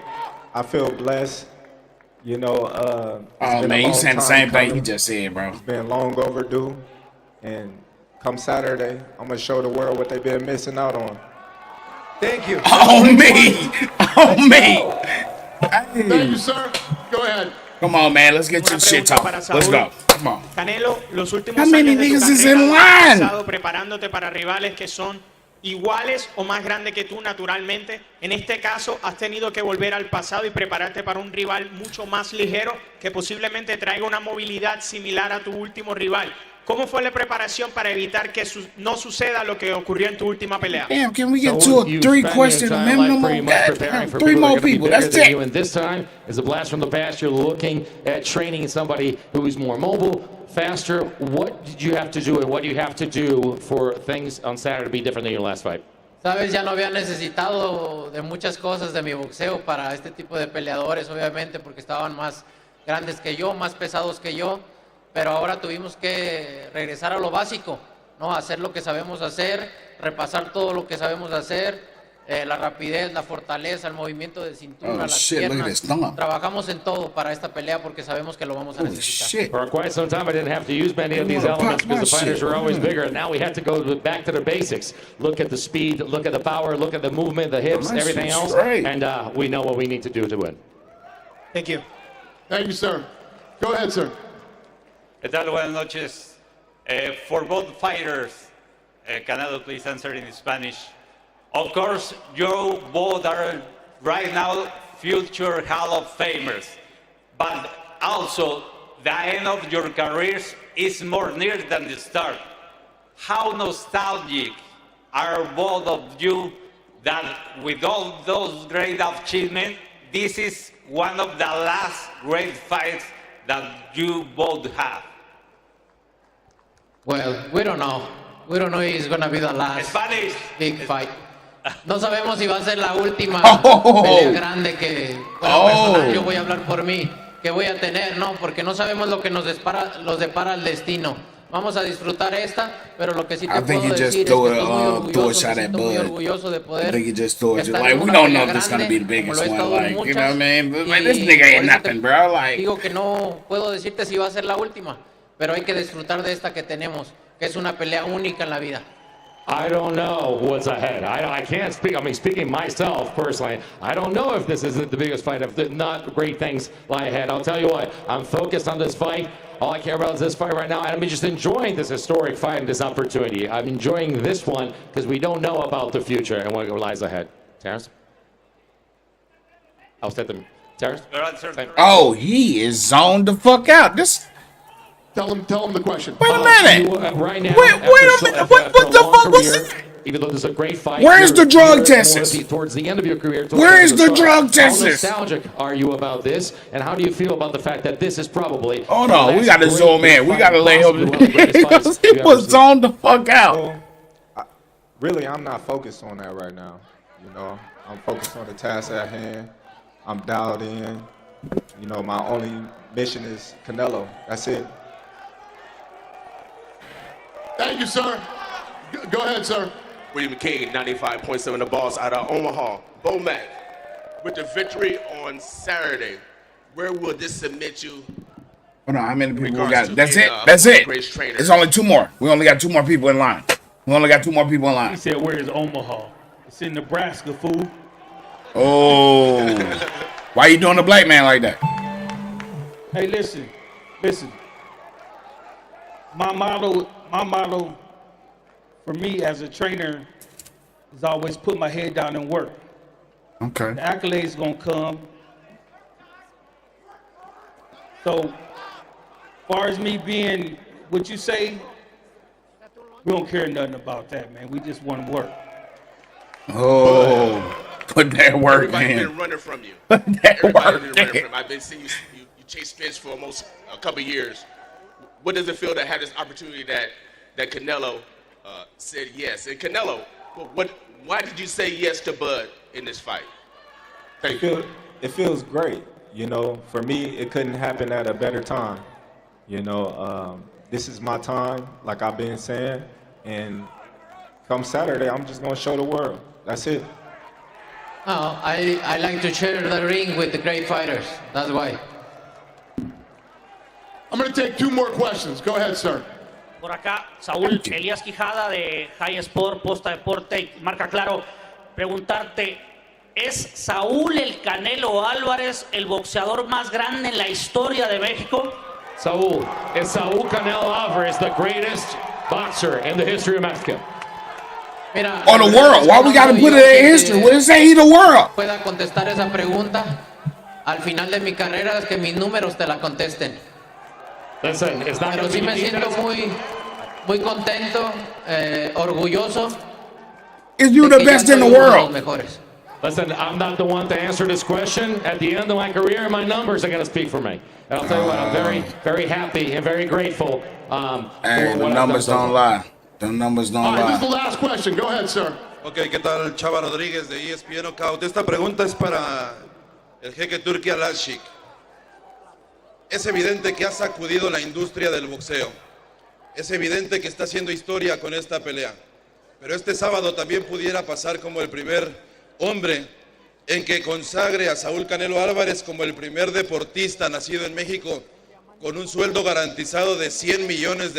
I feel blessed. You know, oh man, you saying the same thing you just said, bro. It's been long overdue, and come Saturday, I'm gonna show the world what they've been missing out on. Thank you. On me, on me. Thank you, sir. Go ahead. Come on, man. Let's get your shit talk. Let's go. Come on. Canelo, los últimos How many años de tu niggas is carrera in has line? pasado preparándote para rivales que son iguales o más grandes que tú naturalmente. En este caso, has tenido que volver al pasado y prepararte para un rival mucho más ligero que posiblemente traiga una movilidad similar a tu último rival. ¿Cómo fue la preparación para evitar que no suceda lo que ocurrió en tu última pelea? Damn, can we get to a 3-question minimum? Three more people. That's it. And this time is a blast from the past. You're looking at training somebody who is more mobile, faster. What did you have to do, and what do you have to do for things on Saturday to be different than your last fight? Sabes, ya no había necesitado de muchas cosas de mi boxeo para este tipo de peleadores, obviamente, porque estaban más grandes que yo, más pesados que yo. Pero ahora tuvimos que regresar a lo básico, ¿no? Hacer lo que sabemos hacer, repasar todo lo que sabemos hacer la rapidez, la fortaleza, el movimiento de cintura, Oh, las shit, look at piernas. this thumb. Trabajamos en todo para esta pelea porque sabemos que lo vamos a necesitar. For quite some time, I didn't have to use many of these elements because the fighters are always bigger. And now we had to go back to the basics. Look at the speed, look at the power, look at the movement, the hips, My everything shit's else. great. And we know what we need to do to win. Thank you. Thank you, sir. Go ahead, sir. ¿Qué tal? Buenas noches. For both fighters, Canelo, please answer in Spanish. Of course, you both are right now future Hall of Famers, but also the end of your careers is more near than the start. How nostalgic are both of you that with all those great achievements, this is one of the last great fights that you both have? Well, we don't know. We don't know if it's going to be the last big fight. No sabemos si va a ser la última pelea grande que, bueno, personal, yo voy a hablar por mí, que voy a tener, ¿no? Porque no sabemos lo que nos depara el destino. Vamos a disfrutar esta, pero lo que sí te puedo decir es que estoy muy orgulloso de poder I think he just threw it. estar Like, en we una don't know pelea if this is gonna be the grande, como biggest lo he one. estado en Like, you know muchas, what I mean? But y this nigga ain't por eso nothing, bro. Like, digo que no puedo decirte si va a ser la última, pero hay que disfrutar de esta que tenemos, que es una pelea única en la vida. I don't know what's ahead. I can't speak. I mean, speaking myself personally, I don't know if this isn't the biggest fight. If not, great things lie ahead. I'll tell you what, I'm focused on this fight. All I care about is this fight right now. And I'm just enjoying this historic fight and this opportunity. I'm enjoying this one because we don't know about the future and what lies ahead. Terrence? I'll set them. Terrence? oh, he is zoned the fuck out. This. Tell him the question. Wait a minute. Right now, wait a minute. What the fuck was it? Even though this is a great fight, Where's the drug test? Towards the end of your career. Where is the drug test? How nostalgic are you about this? And how do you feel about the fact that this is probably... Oh no, we gotta zoom in. We gotta lay him. He was zoned the fuck out. Really, I'm not focused on that right now. You know, I'm focused on the task at hand. I'm dialed in. You know, my only mission is Canelo. That's it. Thank you, sir. Go ahead, sir. William King, 95.7 The Boss out of Omaha. Bomac, with the victory on Saturday, where will this submit you? Hold on, how many people we Regards got? to That's being, it. That's it. greatest trainer. It's only two more. We only got two more people in line. We only got two more people in line. He said, "Where is Omaha?" It's in Nebraska, fool. Oh, why you doing the black man like that? Hey, listen. My motto for me as a trainer is always put my head down and work. Okay. The accolades gonna come. So, as far as me being what you say, we don't care nothing about that, man. We just want to work. Oh, put that work Everybody's in. been running from you. Put that Everybody's work been running in. from you. I've been seeing you chase Spence for almost a couple years. What does it feel to have this opportunity that Canelo said yes? And Canelo, why did you say yes to Bud in this fight? Thank you. It feels great. You know, for me, it couldn't happen at a better time. You know, this is my time, like I've been saying, and come Saturday, I'm just gonna show the world. That's it. Oh, I like to share the ring with the great fighters. That's why. I'm going to take two more questions. Go ahead, sir. Por acá, Saúl Elías Quijada de High Sport, Posta Deporte y Marca Claro. Preguntarte, ¿es Saúl el Canelo Álvarez el boxeador más grande en la historia de México? Saúl, is Saúl Canelo Alvarez the greatest boxer in the history of Mexico? Mira, Or the world? Why we gotta put it in history? What does say he the world? Pueda contestar esa pregunta al final de mi carrera es que mis números te la contesten. Listen, it's not Pero sí me siento muy contento, orgulloso. Is you the best in the world? Listen, I'm not the one to answer this question. At the end of my career, my numbers are going to speak for me. And I'll tell you what, I'm very, very happy and very grateful. Hey, the numbers don't lie. The numbers don't All right, this is the lie. last question. Go ahead, sir. Ok, ¿qué tal? Chava Rodríguez de ESPN Knockout. Esta pregunta es para el jeque Turki Al-Ashik. Es evidente que ha sacudido la industria del boxeo. Es evidente que está haciendo historia con esta pelea. Pero este sábado también pudiera pasar como el primer hombre en que consagre a Saúl Canelo Álvarez como el primer deportista nacido en México con un sueldo garantizado de $100 millones?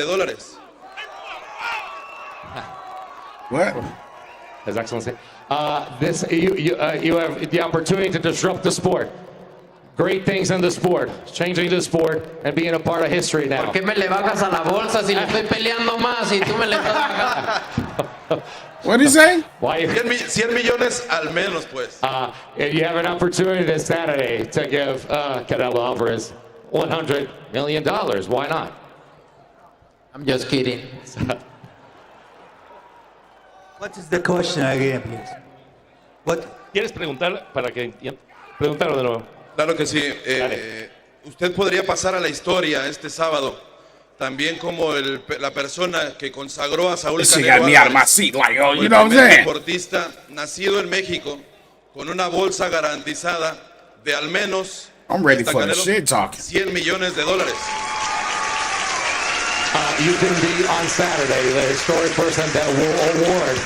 What? His Excellency. You have the opportunity to disrupt the sport. Great things in the sport, changing the sport and being a part of history now. ¿Por qué me le bajas a la bolsa si le estoy peleando más y tú me le estás bajando? What did he say? Why? 100 millones al menos, pues. You have an opportunity this Saturday to give Canelo Alvarez $100 million. Why not? I'm just kidding. What is the question again, please? What? ¿Quieres preguntar para que entienda? Preguntarlo de nuevo. Claro que sí. Usted podría pasar a la historia este sábado también como la persona que consagró a Saúl Canelo Álvarez como el primer deportista nacido en México con una bolsa garantizada de al menos $100 millones. You can be on Saturday the historic person that will award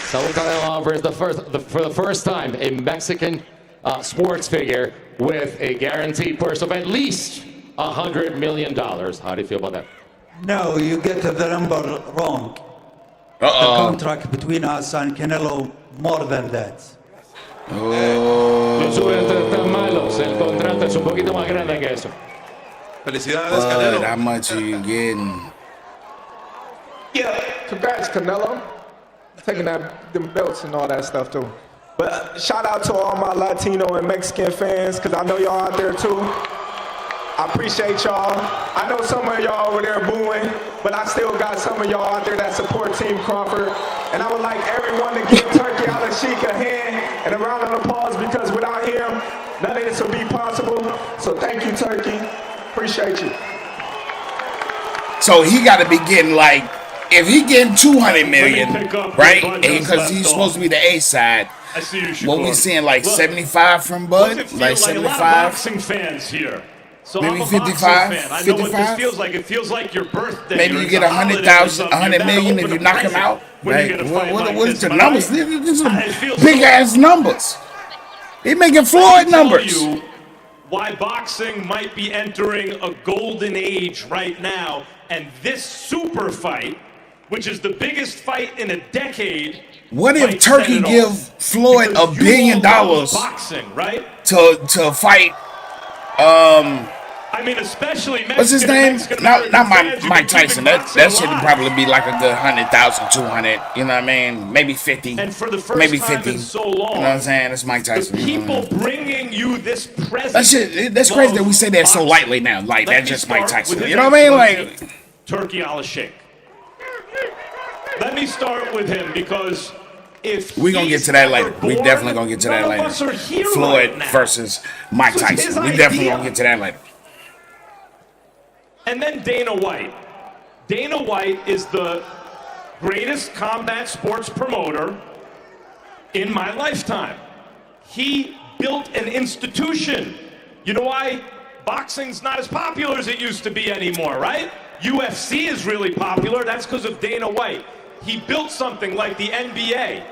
Saúl Canelo Álvarez for the first time a Mexican sports figure with a guaranteed purse of at least $100 million. How do you feel about that? No, you get the number wrong. The contract between us and Canelo more than that. Los están malos. El contrato es un poquito más grande que eso. Felicidades, Canelo. How much are you getting? Yeah, congrats, Canelo. Taking them belts and all that stuff too. But shout out to all my Latino and Mexican fans, because I know y'all out there too. I appreciate y'all. I know some of y'all over there booing, but I still got some of y'all out there that support Team Crawford. And I would like everyone to give Turkey Al-Sheikh a hand and a round of applause, because without him, none of this would be possible. So thank you, Turkey. Appreciate you. So he got to be getting like, if he getting $200 million, right? Because he's supposed to be the A side. I see you, what we seeing, like 75 from Bud? Like 75? A lot of boxing fans here. So maybe I'm a 55? fan. I know 55? what this feels like. It feels like your birthday. Maybe you get 100,000, 100 million if you knock him out. Right? What is the numbers? These are big ass numbers. He making Floyd numbers. You why boxing might be entering a golden age right now, and this super fight, which is the biggest fight in a decade. What if Turkey give Floyd $1 billion boxing, right? to fight? I mean, especially Mexican, what's his name? Not Mike Tyson. That should probably be like a good 100,000, 200. You know what I mean? Maybe 50. And for the first maybe time 50. in so long, you know what I'm saying? It's Mike Tyson. People bringing you this present. That's crazy that we say that so lightly now. Like that's just Mike Tyson. You know what I mean? Like Turkey Al-Sheikh. Let me start with him, because if we're gonna get to that later. We definitely gonna get to that later. Floyd versus Mike Tyson. We definitely gonna get to that later. And then Dana White. Dana White is the greatest combat sports promoter in my lifetime. He built an institution. You know why boxing's not as popular as it used to be anymore, right? UFC is really popular. That's because of Dana White. He built something like the NBA.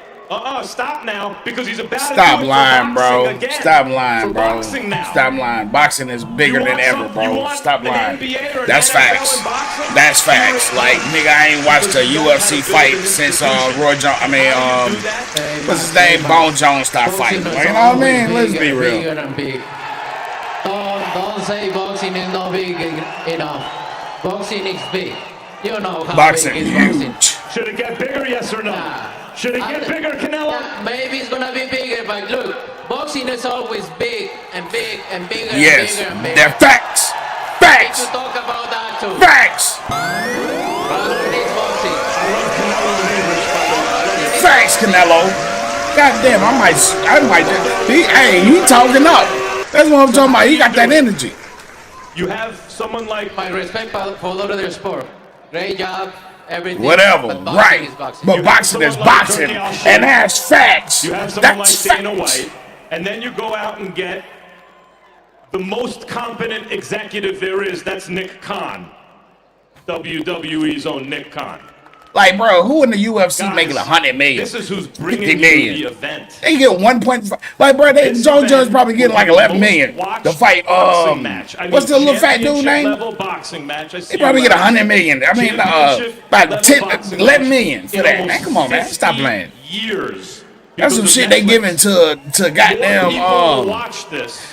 Stop now, because he's about to stop do it lying, for bro. again. Stop lying, For bro. boxing now. Stop lying. Boxing is bigger than ever, bro. Stop lying. That's facts. That's facts. Like, nigga, I ain't watched a UFC fight since Roy Jones. I mean, what's his name? Bone Jones stopped fighting. You know what I mean? Let's be real. Don't say boxing is not big enough. Boxing is big. You know how boxing big is boxing. Should it get bigger, yes or no? Should it get bigger, Canelo? Maybe it's gonna be bigger, but look, boxing is always big and big and bigger yes, and bigger and bigger. They're facts. Facts. We need to talk about that too. Facts. Facts, Canelo. God damn, I might just he talking up. That's what I'm talking about. He got that energy. You have someone like my respect for all of their sport. Great job. Everything, whatever, but right? Boxing. But boxing is boxing, and that's facts. You have someone that's like Dana facts. White, and then you go out and get the most competent executive there is. That's Nick Khan, WWE's own Nick Khan. Like, bro, who in the UFC making 100 million? This is who's bringing 50 million. you the event. They get 1.5. Like, bro, Joe Jones probably getting like 11 million to fight. What's the little fat dude name? They probably get 100 million. I mean, about 11 million for that. Man, come on, man, stop playing. Years. That's some shit they giving to goddamn. Watch this.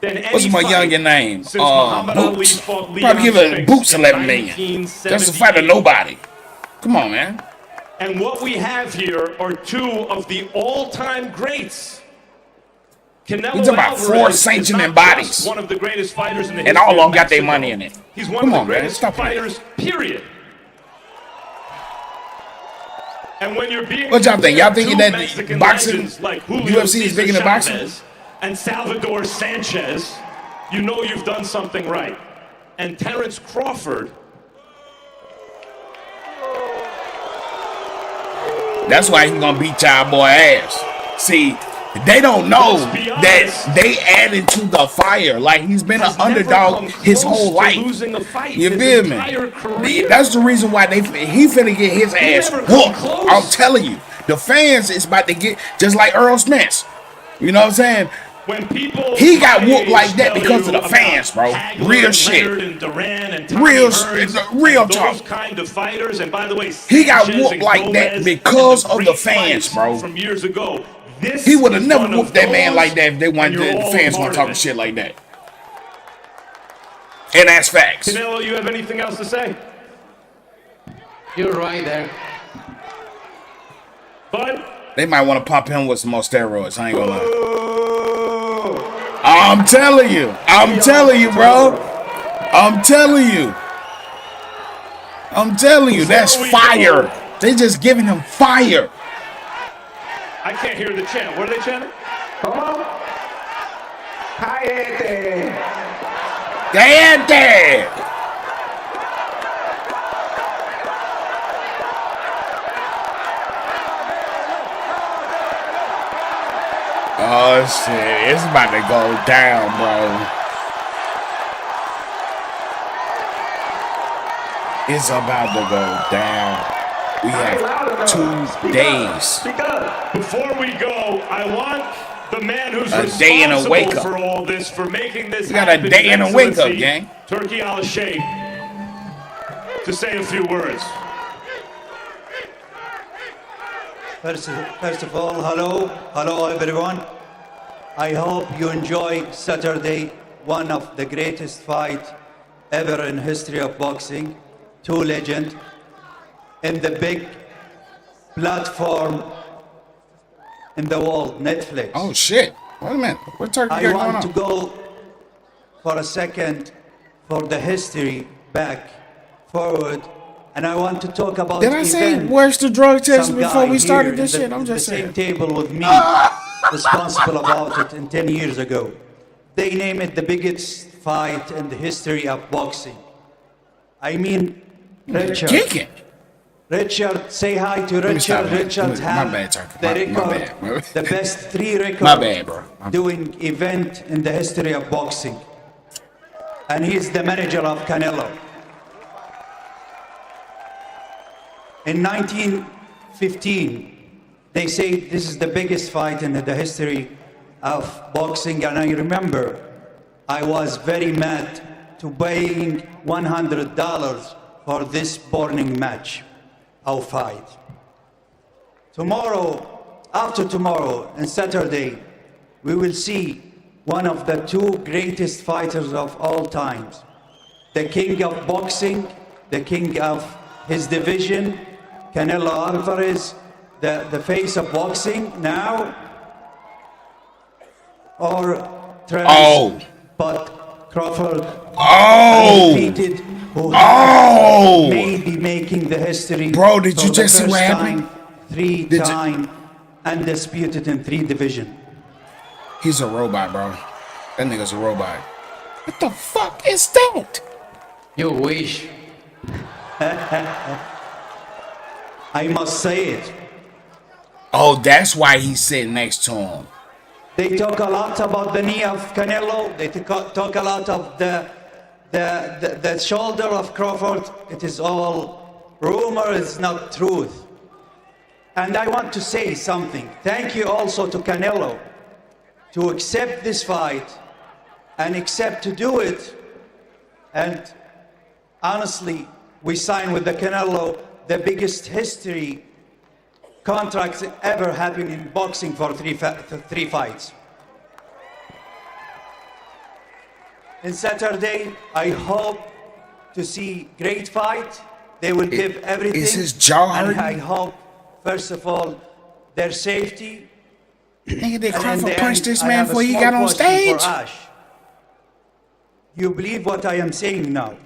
What's my younger name? Boots. Probably giving Boots 11 million. That's a fight of nobody. Come on, man. And what we have here are two of the all-time greats. Canelo He's about 4 sanctioning bodies. One of the greatest fighters in the and all of them got their money in it. He's one of the greatest fighters, period. And when you're being what y'all think? Y'all thinking that Mexican boxing, like Julio UFC is Cesar bigger than boxing? Chavez and Salvador Sanchez, you know you've done something right. And Terrence Crawford. That's why he's gonna beat y'all boy ass. See, they don't know that they added to the fire. Like, he's been an underdog his whole life. You feel me? That's the reason why he finna get his ass whooped. I'm telling you, the fans is about to get just like Earl Spence. You know what I'm saying? He got whooped like that because of the fans, bro. Real shit. Real talk. Kind of fighters, and by the way, he got whooped like that because of the fans, bro. From years ago. He would have never whooped that man like that if they wanted the fans weren't talking shit like that. And that's facts. Canelo, you have anything else to say? You're right there. But they might want to pump him with some more steroids. I ain't gonna lie. I'm telling you, bro. I'm telling you, that's fire. They just giving him fire. I can't hear the chant. What are they chanting? Come on. Cayete. Cayete. Oh shit, it's about to go down, bro. It's about to go down. We have 2 days. Before we go, I want the man who's a day and a wake up for all this, for making this we got a day and a wake up, gang. Turki Al-Sheikh, to say a few words. First of all, hello everyone. I hope you enjoy Saturday, one of the greatest fight ever in history of boxing. 2 legends in the big platform in the world, Netflix. Oh shit! Wait a minute. What Turkey I going want on? to go for a second for the history back forward. And I want to talk about. Did I say where's the drug test before we started this shit? I'm just saying. The same table with me, responsible about it 10 years ago. They name it the biggest fight in the history of boxing. I mean, Richard. Kicking. Richard, say hi to Richard. Richard had the record, the best 3 records. My bad, bro. Doing event in the history of boxing, and he's the manager of Canelo. In 1915, they say this is the biggest fight in the history of boxing, and I remember I was very mad to paying $100 for this boring match or fight. Tomorrow, after tomorrow, and Saturday, we will see one of the 2 greatest fighters of all times, the king of boxing, the king of his division, Canelo Alvarez, the face of boxing now, or Travis, but Crawford, undefeated, who may be making the history. Bro, did you just see what happened? 3-time undisputed in 3 divisions. He's a robot, bro. That nigga's a robot. What the fuck is that? You wish. I must say it. Oh, that's why he's sitting next to him. They talk a lot about the knee of Canelo. They talk a lot of the shoulder of Crawford. It is all rumor is not truth. And I want to say something. Thank you also to Canelo to accept this fight and accept to do it. And honestly, we signed with the Canelo the biggest history contracts ever happened in boxing for three fights. And Saturday, I hope to see great fight. They will give everything. Is his jaw and hurting? I hope, first of all, their safety. Nigga, did And Crawford then punch this I man have a before he small got on question stage? for Ash. You believe what I am saying now?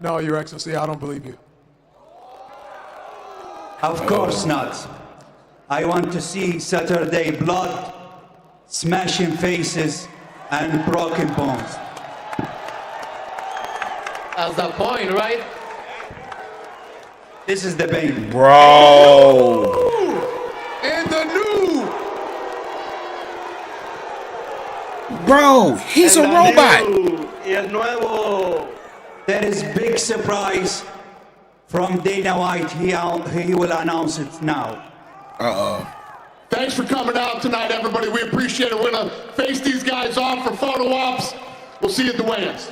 No, Your Excellency, I don't believe you. Of course not. I want to see Saturday blood, smashing faces, and broken bones. That's the point, right? This is the pain. Bro. And the new. Bro, he's a robot. Y el nuevo. There is big surprise from Dana White. He will announce it now. Thanks for coming out tonight, everybody. We appreciate it. We're going to face these guys off for photo ops. We'll see you at the weigh-ins.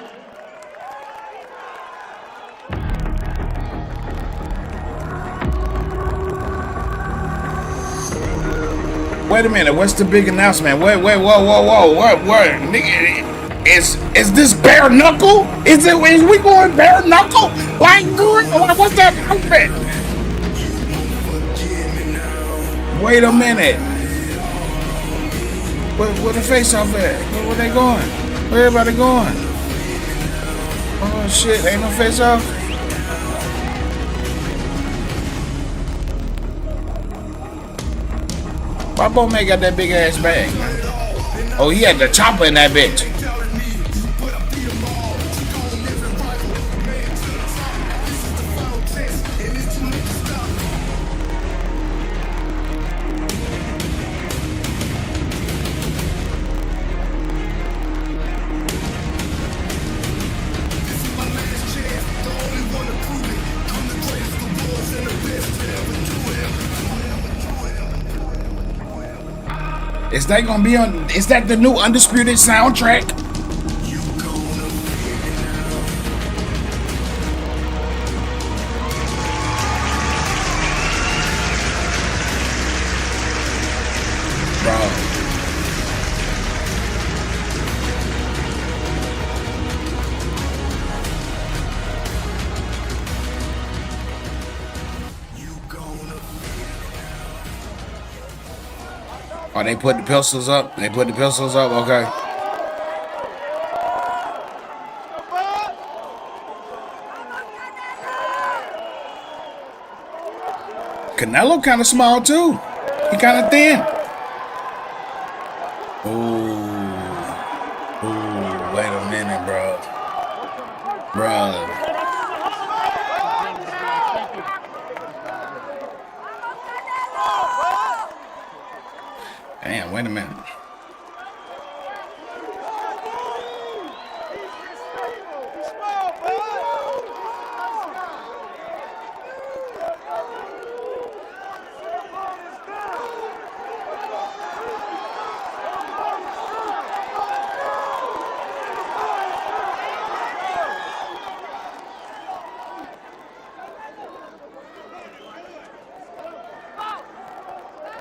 Wait a minute, what's the big announcement? Whoa, what, nigga, is this bare knuckle? Is we going bare knuckle? Like, what's that outfit? Wait a minute. Where the face off at? Where they going? Where everybody going? Oh shit, ain't no face off? Why Bowman got that big ass bag? Oh, he had the chopper in that bitch. Is that gonna be on? Is that the new Undisputed soundtrack? Bro. Oh, they put the pistols up? They put the pistols up? Okay. Canelo kind of small too. He kind of thin. Ooh, wait a minute, bro. Bro. Damn, wait a minute.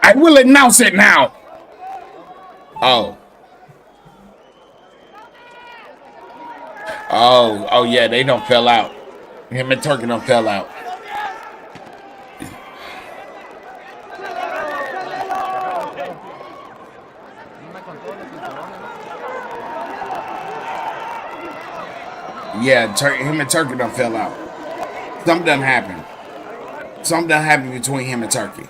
I will announce it now. Oh yeah, they don't fell out. Him and Turkey don't fell out. Yeah, him and Turkey don't fell out. Something done happened. Something done happened between him and Turkey.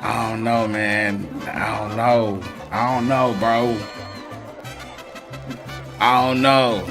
I don't know, man. I don't know, bro. I don't know.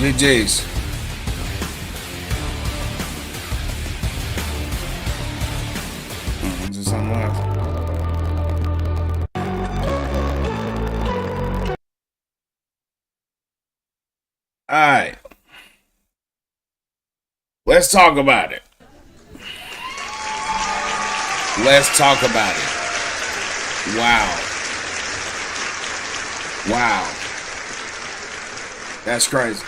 GG's. Just something left. All right. Let's talk about it. Let's talk about it. Wow. Wow. That's crazy.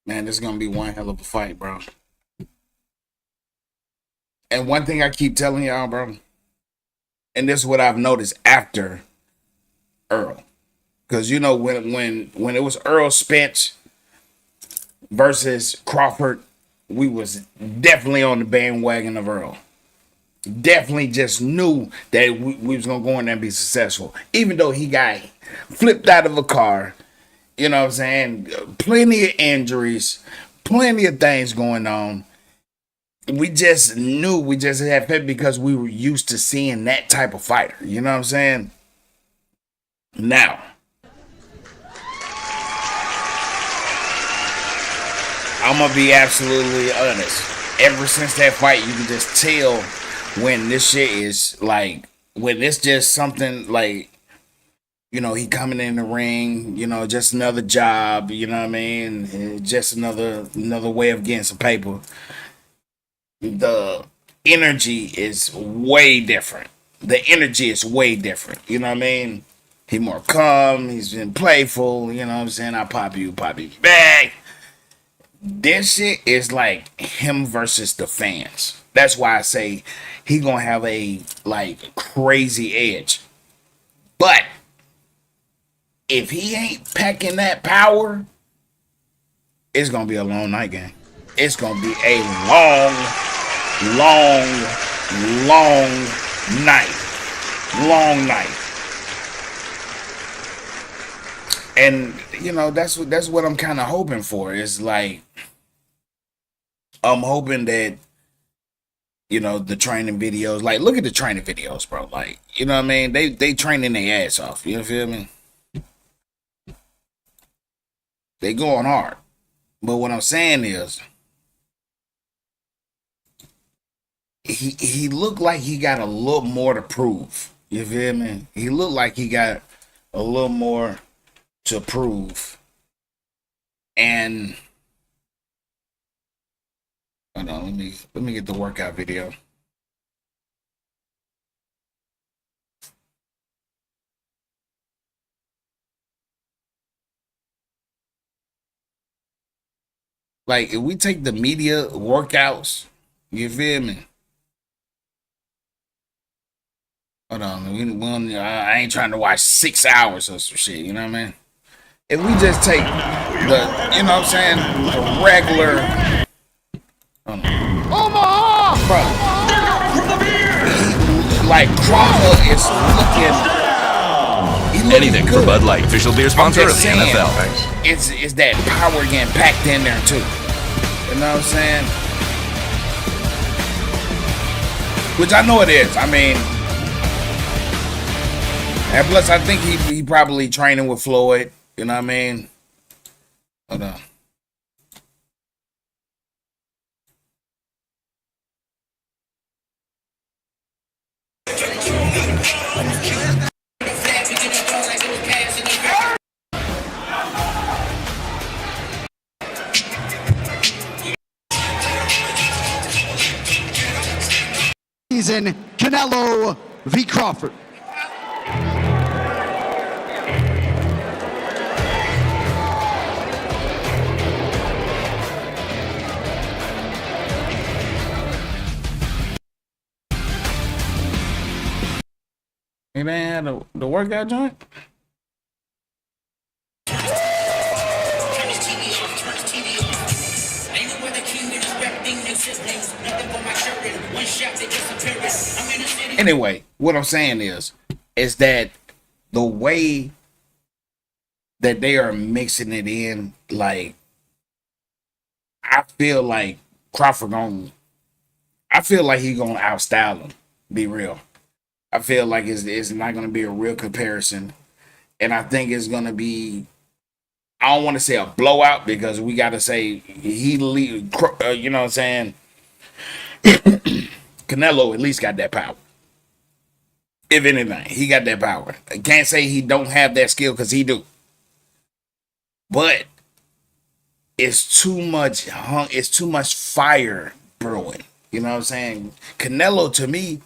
Man, this is gonna be one hell of a fight, bro. And one thing I keep telling y'all, bro, and this is what I've noticed after Earl. Because you know, when it was Earl Spence versus Crawford, we was definitely on the bandwagon of Earl. Definitely just knew that we was gonna go in there and be successful. Even though he got flipped out of a car, you know what I'm saying? Plenty of injuries, plenty of things going on. We just knew, we just had faith because we were used to seeing that type of fighter. You know what I'm saying? Now, I'm gonna be absolutely honest. Ever since that fight, you can just tell when this shit is like, when it's just something like, you know, he coming in the ring, you know, just another job, you know what I mean? Just another way of getting some paper. The energy is way different. The energy is way different. You know what I mean? He more calm, he's been playful, you know what I'm saying? I pop you back. This shit is like him versus the fans. That's why I say he gonna have a like crazy edge. But if he ain't packing that power, it's gonna be a long night, gang. It's gonna be a long night. Long night. And you know, that's what I'm kind of hoping for. Is like, I'm hoping that, you know, the training videos, like, look at the training videos, bro. Like, you know what I mean? They training their ass off. You feel me? They going hard. But what I'm saying is, he looked like he got a little more to prove. You feel me? He looked like he got a little more to prove. And hold on, let me get the workout video. Like, if we take the media workouts, you feel me? Hold on, I ain't trying to watch 6 hours or some shit, you know what I mean? If we just take the, you know what I'm saying, the regular, Omaha! Bro, like Crawford is looking Anything for Bud Light, official beer sponsor of the saying, NFL. It's that power getting packed in there too. You know what I'm saying? Which I know it is. I mean, and plus I think he probably training with Floyd. You know what I mean? Hold on. Season Canelo v. Crawford. Ain't they had the workout joint? Anyway, what I'm saying is that the way that they are mixing it in, like, I feel like Crawford I feel like he's gonna outstyle him. Be real. I feel like it's not gonna be a real comparison, and I think it's gonna be. I don't want to say a blowout because we got to say you know what I'm saying. Canelo at least got that power. If anything, he got that power. I can't say he don't have that skill because he do. But it's too much it's too much fire brewing. You know what I'm saying? Canelo to me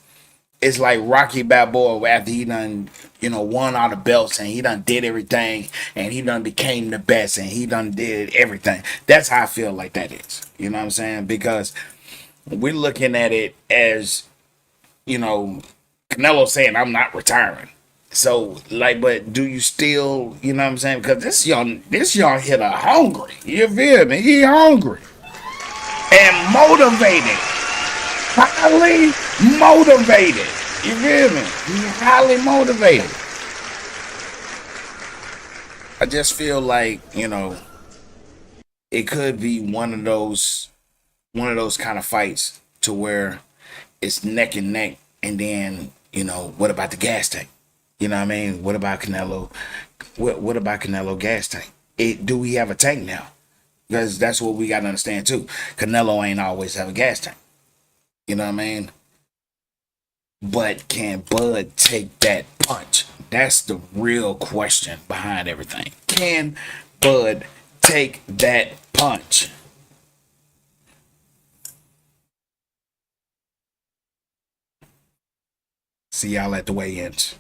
is like Rocky Balboa after he done, won all the belts and he done did everything and he done became the best and he done did everything. That's how I feel like that is. You know what I'm saying? Because we're looking at it as, Canelo saying I'm not retiring. So, but do you still, you know what I'm saying? Because this young hitter hungry. You feel me? He hungry. And motivated. Highly motivated. You feel me? He's highly motivated. I just feel like, it could be one of those kind of fights to where it's neck and neck, and then, what about the gas tank? You know what I mean? What about Canelo? What about Canelo gas tank? Do we have a tank now? Because that's what we got to understand too. Canelo ain't always have a gas tank. You know what I mean? But can Bud take that punch? That's the real question behind everything. Can Bud take that punch? See y'all at the weigh-ins.